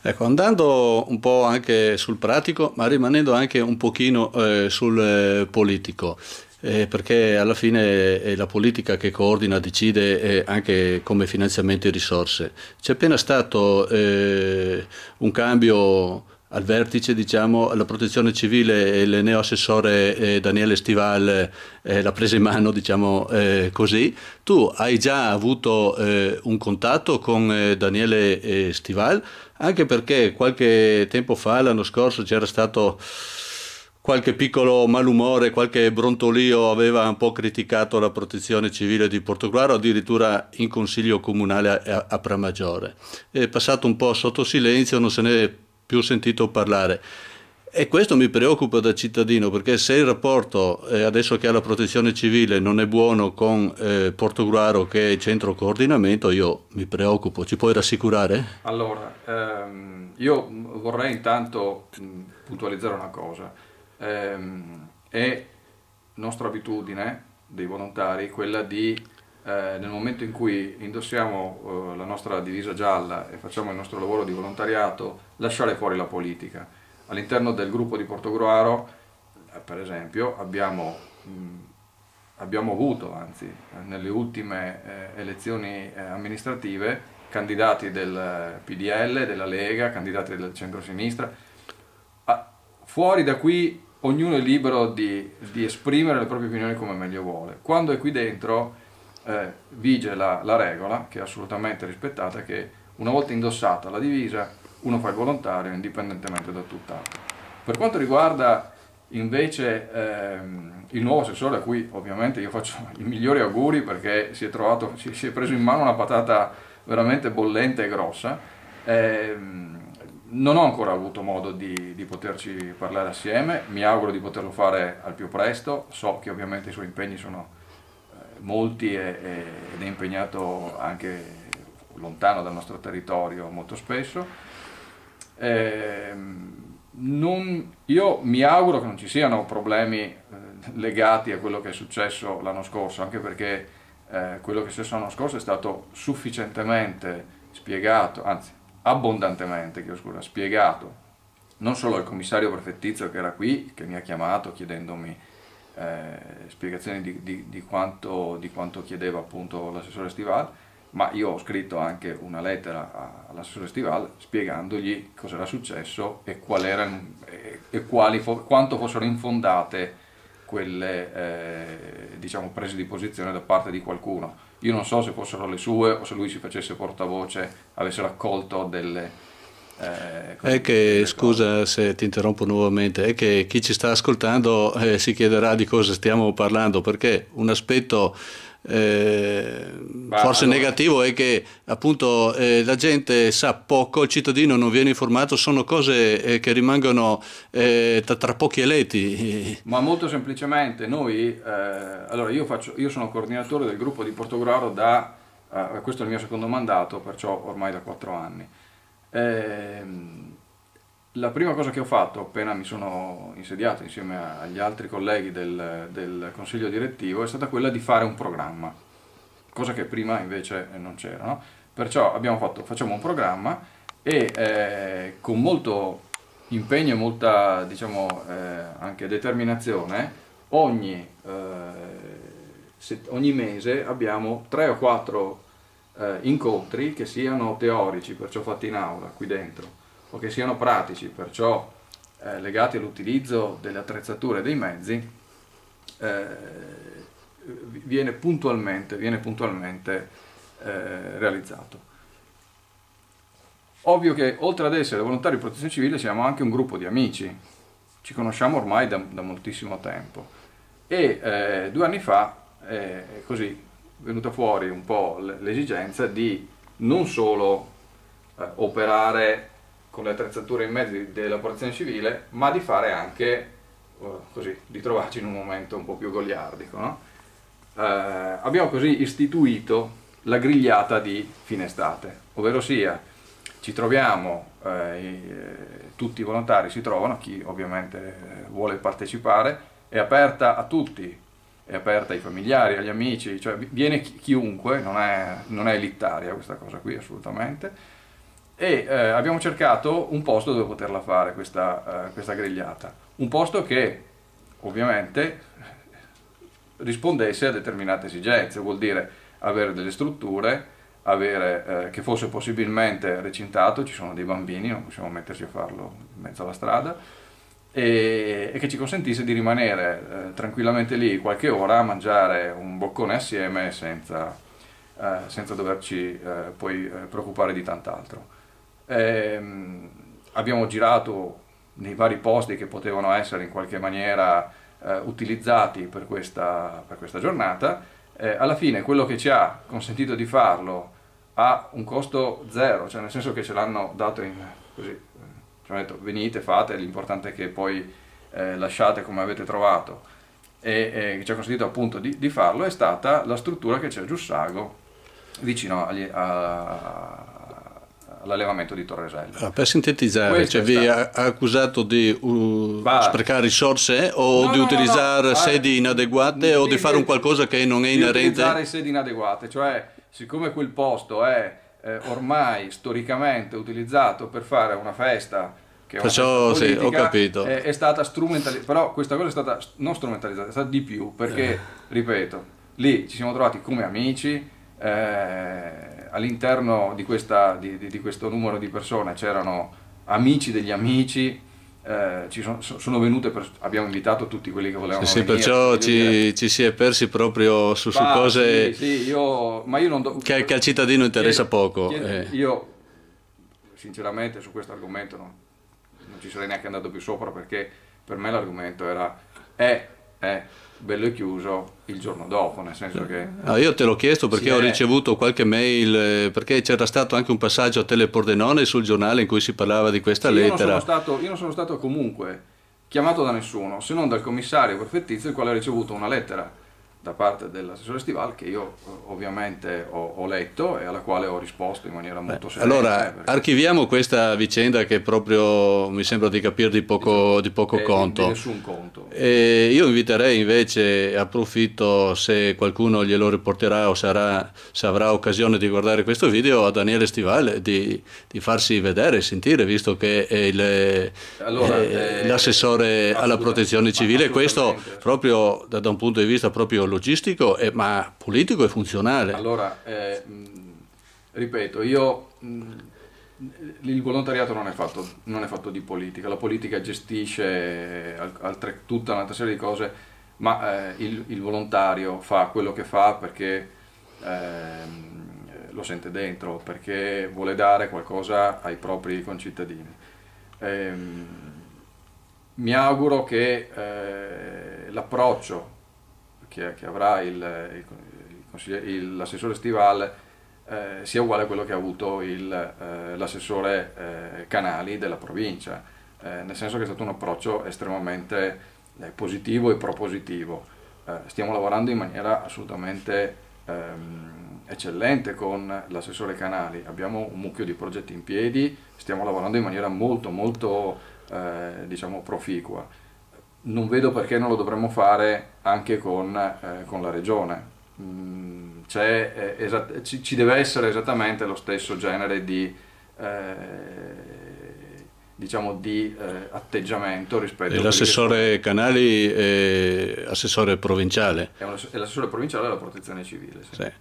Ecco, andando un po' anche sul pratico, ma rimanendo anche un pochino sul politico, perché alla fine è la politica che coordina, decide anche come finanziamento e risorse. C'è appena stato un cambio al vertice, diciamo, la protezione civile e il neoassessore Daniele Stival l'ha presa in mano, diciamo così. Tu hai già avuto un contatto con Daniele Stival? Anche perché qualche tempo fa, l'anno scorso, c'era stato qualche piccolo malumore, qualche brontolio aveva un po' criticato la protezione civile di Portogruaro, addirittura in consiglio comunale a Pramaggiore. È passato un po' sotto silenzio, non se ne è più sentito parlare. E questo mi preoccupa da cittadino, perché se il rapporto, adesso che ha la protezione civile, non è buono con Portogruaro che è centro coordinamento, io mi preoccupo. Ci puoi rassicurare? Allora, io vorrei intanto puntualizzare una cosa. È nostra abitudine dei volontari quella di, nel momento in cui indossiamo la nostra divisa gialla e facciamo il nostro lavoro di volontariato, lasciare fuori la politica. All'interno del gruppo di Portogruaro, per esempio, abbiamo avuto, anzi, nelle ultime elezioni amministrative, candidati del PDL, della Lega, candidati del centro-sinistra. Fuori da qui ognuno è libero di esprimere le proprie opinioni come meglio vuole. Quando è qui dentro vige la regola, che è assolutamente rispettata, che una volta indossata la divisa uno fa il volontario indipendentemente da tutt'altro. Per quanto riguarda invece il nuovo assessore, a cui ovviamente io faccio i migliori auguri perché si è preso in mano una patata veramente bollente e grossa. Non ho ancora avuto modo di poterci parlare assieme, mi auguro di poterlo fare al più presto. So che ovviamente i suoi impegni sono molti ed è impegnato anche lontano dal nostro territorio molto spesso. Io mi auguro che non ci siano problemi legati a quello che è successo l'anno scorso, anche perché quello che è successo l'anno scorso è stato sufficientemente spiegato, anzi abbondantemente, chiedo scusa, spiegato non solo al commissario prefettizio che era qui, che mi ha chiamato chiedendomi spiegazioni di quanto chiedeva appunto l'assessore Stival, ma io ho scritto anche una lettera all'assessore Stival spiegandogli cosa era successo e quanto fossero infondate quelle diciamo prese di posizione da parte di qualcuno. Io non so se fossero le sue o se lui si facesse portavoce, avesse raccolto È che, delle cose. scusa se ti interrompo nuovamente, è che chi ci sta ascoltando si chiederà di cosa stiamo parlando, perché un aspetto Ma forse allora, negativo è che appunto la gente sa poco, il cittadino non viene informato, sono cose che rimangono tra pochi eletti. ma molto semplicemente noi, allora io sono coordinatore del gruppo di Portogruaro questo è il mio secondo mandato, perciò ormai da 4 anni. La prima cosa che ho fatto appena mi sono insediato insieme agli altri colleghi del consiglio direttivo è stata quella di fare un programma, cosa che prima invece non c'era, no? Perciò facciamo un programma e con molto impegno e molta, diciamo, anche determinazione, ogni mese abbiamo 3 o 4 incontri che siano teorici, perciò fatti in aula, qui dentro, o che siano pratici, perciò legati all'utilizzo delle attrezzature e dei mezzi, viene puntualmente realizzato. Ovvio che oltre ad essere volontari di protezione civile siamo anche un gruppo di amici, ci conosciamo ormai da moltissimo tempo e 2 anni fa è così venuta fuori un po' l'esigenza di non solo operare con le attrezzature e i mezzi della protezione civile, ma di fare anche così, di trovarci in un momento un po' più goliardico, no? Abbiamo così istituito la grigliata di fine estate, ovvero sia ci troviamo, tutti i volontari si trovano, chi ovviamente vuole partecipare, è aperta a tutti, è aperta ai familiari, agli amici, cioè viene chiunque, non è elitaria questa cosa qui assolutamente. e abbiamo cercato un posto dove poterla fare questa grigliata. Un posto che ovviamente rispondesse a determinate esigenze, vuol dire avere delle strutture, avere, che fosse possibilmente recintato, ci sono dei bambini, non possiamo metterci a farlo in mezzo alla strada, e che ci consentisse di rimanere tranquillamente lì qualche ora a mangiare un boccone assieme senza doverci poi preoccupare di tant'altro. Abbiamo girato nei vari posti che potevano essere in qualche maniera utilizzati per questa giornata. Alla fine quello che ci ha consentito di farlo ha un costo zero, cioè nel senso che ce l'hanno dato così, ci hanno detto venite, fate, l'importante è che poi lasciate come avete trovato, e che ci ha consentito appunto di farlo è stata la struttura che c'è a Giussago vicino all'allevamento di Torresella. Per sintetizzare, cioè vi ha accusato di sprecare risorse o di utilizzare sedi inadeguate o di fare un qualcosa che non è inerente? Di utilizzare sedi inadeguate, cioè siccome quel posto è ormai storicamente utilizzato per fare una festa, che è una Perciò festa politica, sì, ho capito. È stata strumentalizzata, però questa cosa è stata non strumentalizzata, è stata di più, perché, ripeto, lì ci siamo trovati come amici, all'interno di questo numero di persone c'erano amici degli amici, sono venute, abbiamo invitato tutti quelli che volevano venire. Perciò ci si è persi proprio su cose ma io non che al cittadino interessa poco. Io sinceramente su questo argomento non ci sarei neanche andato più sopra, perché per me l'argomento è bello e chiuso il giorno dopo, nel senso che... io te l'ho chiesto perché ho ricevuto qualche mail, perché c'era stato anche un passaggio a Telepordenone sul giornale in cui si parlava di questa lettera. Io non sono stato comunque chiamato da nessuno, se non dal commissario prefettizio, il quale ha ricevuto una lettera da parte dell'assessore Stival, che io ovviamente ho letto e alla quale ho risposto in maniera molto serena. Allora, archiviamo questa vicenda che proprio mi sembra di capire di poco conto. Di nessun conto. Io inviterei invece, approfitto se qualcuno glielo riporterà o se avrà occasione di guardare questo video, a Daniele Stival di farsi vedere e sentire, visto che è l'assessore alla protezione civile, questo proprio da un punto di vista proprio logistico, ma politico e funzionale. Allora, ripeto, il volontariato non è fatto di politica, la politica gestisce tutta un'altra serie di cose, ma il volontario fa quello che fa perché lo sente dentro, perché vuole dare qualcosa ai propri concittadini. Mi auguro che l'approccio che avrà l'assessore Stival sia uguale a quello che ha avuto l'assessore Canali della provincia, nel senso che è stato un approccio estremamente positivo e propositivo. Stiamo lavorando in maniera assolutamente eccellente con l'assessore Canali, abbiamo un mucchio di progetti in piedi, stiamo lavorando in maniera molto molto diciamo proficua. Non vedo perché non lo dovremmo fare anche con la regione. Ci deve essere esattamente lo stesso genere di atteggiamento rispetto a... L'assessore Canali è assessore provinciale. È l'assessore provinciale della protezione civile. Sì. Sì.